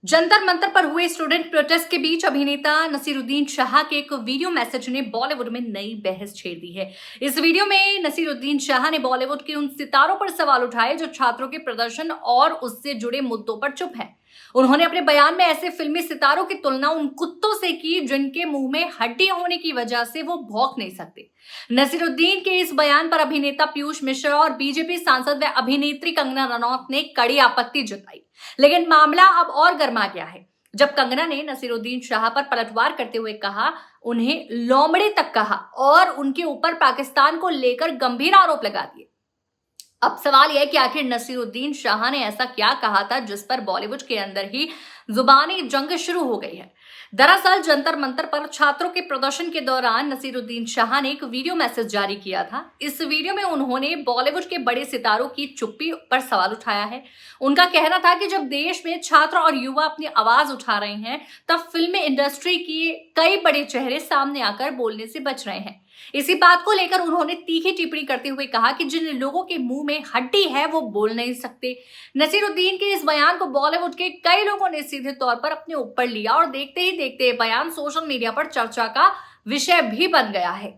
जंतर मंतर पर हुए student protest के बीच अभिनेता नसीरुद्दीन शाह के एक वीडियो मैसेज ने बॉलीवुड में नई बहस छेड़ दी है। इस वीडियो में नसीरुद्दीन शाह ने बॉलीवुड के उन सितारों पर सवाल उठाए जो छात्रों के प्रदर्शन और उससे जुड़े मुद्दों पर चुप हैं। उन्होंने अपने बयान में ऐसे फिल्मी सितारों की तुलना उन कुत्तों से की जिनके मुंह में हड्डी होने की वजह से वो भौंक नहीं सकते। नसीरुद्दीन के इस बयान पर अभिनेता पीयूष मिश्रा और बीजेपी सांसद व अभिनेत्री कंगना रनौत ने कड़ी आपत्ति जताई। लेकिन मामला अब और गर्मा गया है जब कंगना ने नसीरुद्दीन शाह पर पलटवार करते हुए कहा, उन्हें लोमड़ी तक कहा और उनके ऊपर पाकिस्तान को लेकर गंभीर आरोप लगा दिए। अब सवाल यह है कि आखिर नसीरुद्दीन शाह ने ऐसा क्या कहा था जिस पर बॉलीवुड के अंदर ही जुबानी जंग शुरू हो गई है। दरअसल जंतर मंतर पर छात्रों के प्रदर्शन के दौरान नसीरुद्दीन शाह ने एक वीडियो मैसेज जारी किया था। इस वीडियो में उन्होंने बॉलीवुड के बड़े सितारों की चुप्पी पर सवाल उठाया है। उनका कहना था कि जब देश में छात्र और युवा अपनी आवाज उठा रहे हैं तब फिल्म इंडस्ट्री के कई बड़े चेहरे सामने आकर बोलने से बच रहे हैं। इसी बात को लेकर उन्होंने तीखी टिप्पणी करते हुए कहा कि जिन लोगों के मुंह में हड्डी है वो बोल नहीं सकते। नसीरुद्दीन के इस बयान को बॉलीवुड के कई लोगों ने सीधे तौर पर अपने ऊपर लिया और देखते ही देखते बयान सोशल मीडिया पर चर्चा का विषय भी बन गया है।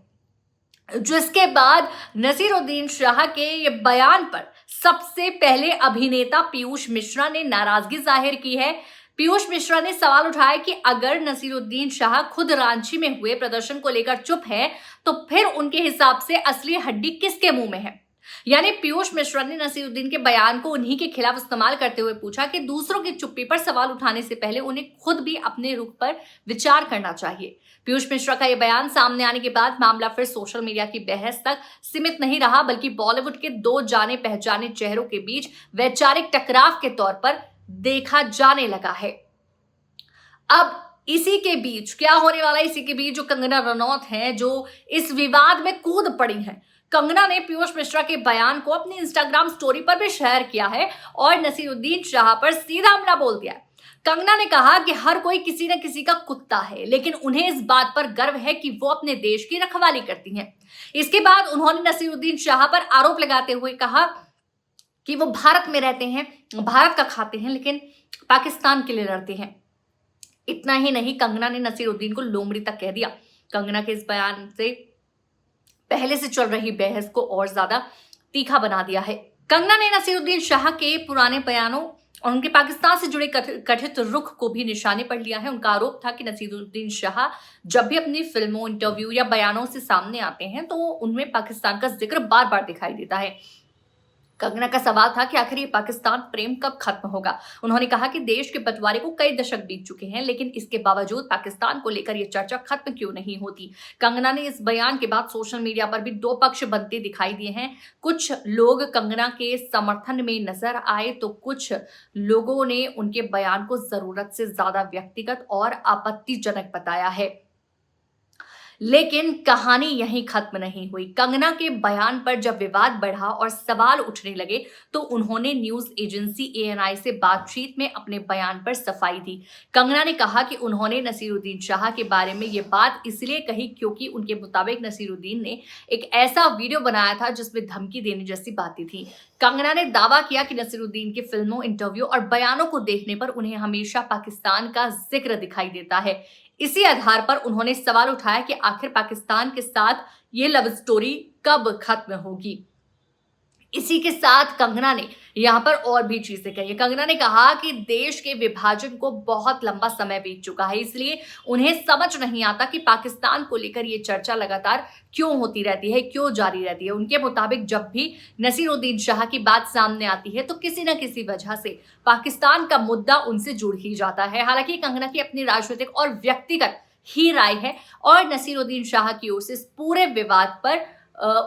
जिसके बाद नसीरुद्दीन शाह के ये बयान पर सबसे पहले अभिनेता पीयूष मिश्रा ने नाराजगी जाहिर की है। पीयूष मिश्रा ने सवाल उठाया कि अगर नसीरुद्दीन शाह खुद रांची में हुए प्रदर्शन को लेकर चुप है तो फिर उनके हिसाब से असली हड्डी किसके मुंह में है। यानी पीयूष मिश्रा ने नसीरुद्दीन के बयान को उन्हीं के खिलाफ इस्तेमाल करते हुए पूछा कि दूसरों की चुप्पी पर सवाल उठाने से पहले उन्हें खुद भी अपने रुख पर विचार करना चाहिए। पीयूष मिश्रा का यह बयान सामने आने के बाद मामला फिर सोशल मीडिया की बहस तक सीमित नहीं रहा, बल्कि बॉलीवुड के दो जाने पहचाने चेहरों के बीच वैचारिक टकराव के तौर पर देखा जाने लगा है। अब इसी के बीच क्या होने वाला है, इसी के बीच जो कंगना रनौत हैं जो इस विवाद में कूद पड़ी हैं। कंगना ने पीयूष मिश्रा के बयान को अपनी इंस्टाग्राम स्टोरी पर भी शेयर किया है और नसीरुद्दीन शाह पर सीधा हमला बोल दिया है। कंगना ने कहा कि हर कोई किसी न किसी का कुत्ता है, लेकिन उन्हें इस बात पर गर्व है कि वो अपने देश की रखवाली करती हैं। इसके बाद उन्होंने नसीरुद्दीन शाह पर आरोप लगाते हुए कहा कि वो भारत में रहते हैं, भारत का खाते हैं, लेकिन पाकिस्तान के लिए लड़ते हैं। इतना ही नहीं, कंगना ने नसीरुद्दीन को लोमड़ी तक कह दिया। कंगना के इस बयान से पहले से चल रही बहस को और ज्यादा तीखा बना दिया है। कंगना ने नसीरुद्दीन शाह के पुराने बयानों और उनके पाकिस्तान से जुड़े कथित रुख को भी निशाने पर लिया है। उनका आरोप था कि नसीरुद्दीन शाह जब भी अपनी फिल्मों, इंटरव्यू या बयानों से सामने आते हैं तो उनमें पाकिस्तान का जिक्र बार बार दिखाई देता है। कंगना का सवाल था कि आखिर ये पाकिस्तान प्रेम कब खत्म होगा। उन्होंने कहा कि देश के बंटवारे को कई दशक बीत चुके हैं, लेकिन इसके बावजूद पाकिस्तान को लेकर ये चर्चा खत्म क्यों नहीं होती। कंगना ने इस बयान के बाद सोशल मीडिया पर भी दो पक्ष बनते दिखाई दिए हैं। कुछ लोग कंगना के समर्थन में नजर आए तो कुछ लोगों ने उनके बयान को जरूरत से ज्यादा व्यक्तिगत और आपत्तिजनक बताया है। लेकिन कहानी यहीं खत्म नहीं हुई। कंगना के बयान पर जब विवाद बढ़ा और सवाल उठने लगे तो उन्होंने न्यूज एजेंसी ANI से बातचीत में अपने बयान पर सफाई दी। कंगना ने कहा कि उन्होंने नसीरुद्दीन शाह के बारे में ये बात इसलिए कही क्योंकि उनके मुताबिक नसीरुद्दीन ने एक ऐसा वीडियो बनाया था जिसमें धमकी देने जैसी बातें थी। कंगना ने दावा किया कि नसीरुद्दीन की फिल्मों, इंटरव्यू और बयानों को देखने पर उन्हें हमेशा पाकिस्तान का जिक्र दिखाई देता है। इसी आधार पर उन्होंने सवाल उठाया कि आखिर पाकिस्तान के साथ ये लव स्टोरी कब खत्म होगी। इसी के साथ कंगना ने यहाँ पर और भी चीजें कही। कंगना ने कहा कि देश के विभाजन को बहुत लंबा समय बीत चुका है, इसलिए उन्हें समझ नहीं आता कि पाकिस्तान को लेकर ये चर्चा लगातार क्यों होती रहती है, क्यों जारी रहती है। उनके मुताबिक जब भी नसीरुद्दीन शाह की बात सामने आती है तो किसी न किसी वजह से पाकिस्तान का मुद्दा उनसे जुड़ ही जाता है। हालांकि कंगना की अपनी राजनीतिक और व्यक्तिगत ही राय है और नसीरुद्दीन शाह की ओर से इस पूरे विवाद पर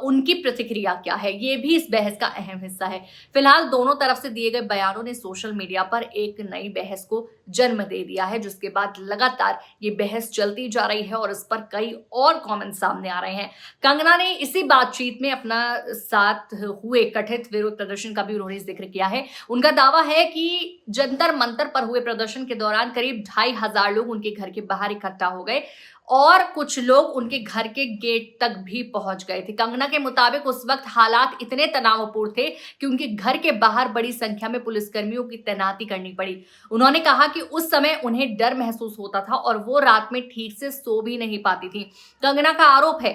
उनकी प्रतिक्रिया क्या है, ये भी इस बहस का अहम हिस्सा है। फिलहाल दोनों तरफ से दिए गए बयानों ने सोशल मीडिया पर एक नई बहस को जन्म दे दिया है, जिसके बाद लगातार ये बहस चलती जा रही है और इस पर कई और कमेंट सामने आ रहे हैं। कंगना ने इसी बातचीत में अपना साथ हुए कथित विरोध प्रदर्शन का भी उन्होंने जिक्र किया है। उनका दावा है कि जंतर मंतर पर हुए प्रदर्शन के दौरान करीब 2,500 लोग उनके घर के बाहर इकट्ठा हो गए और कुछ लोग उनके घर के गेट तक भी पहुंच गए थे। कंगना के मुताबिक उस वक्त हालात इतने तनावपूर्ण थे कि उनके घर के बाहर बड़ी संख्या में पुलिसकर्मियों की तैनाती करनी पड़ी। उन्होंने कहा कि उस समय उन्हें डर महसूस होता था और वो रात में ठीक से सो भी नहीं पाती थी। कंगना का आरोप है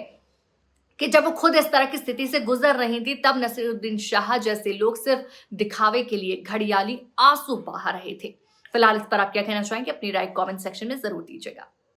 कि जब वो खुद इस तरह की स्थिति से गुजर रही थी, तब नसीरुद्दीन शाह जैसे लोग सिर्फ दिखावे के लिए घड़ियाली आंसू बहा रहे थे। फिलहाल इस पर आप क्या कहना चाहेंगे? अपनी राय कमेंट सेक्शन में जरूर दीजिएगा।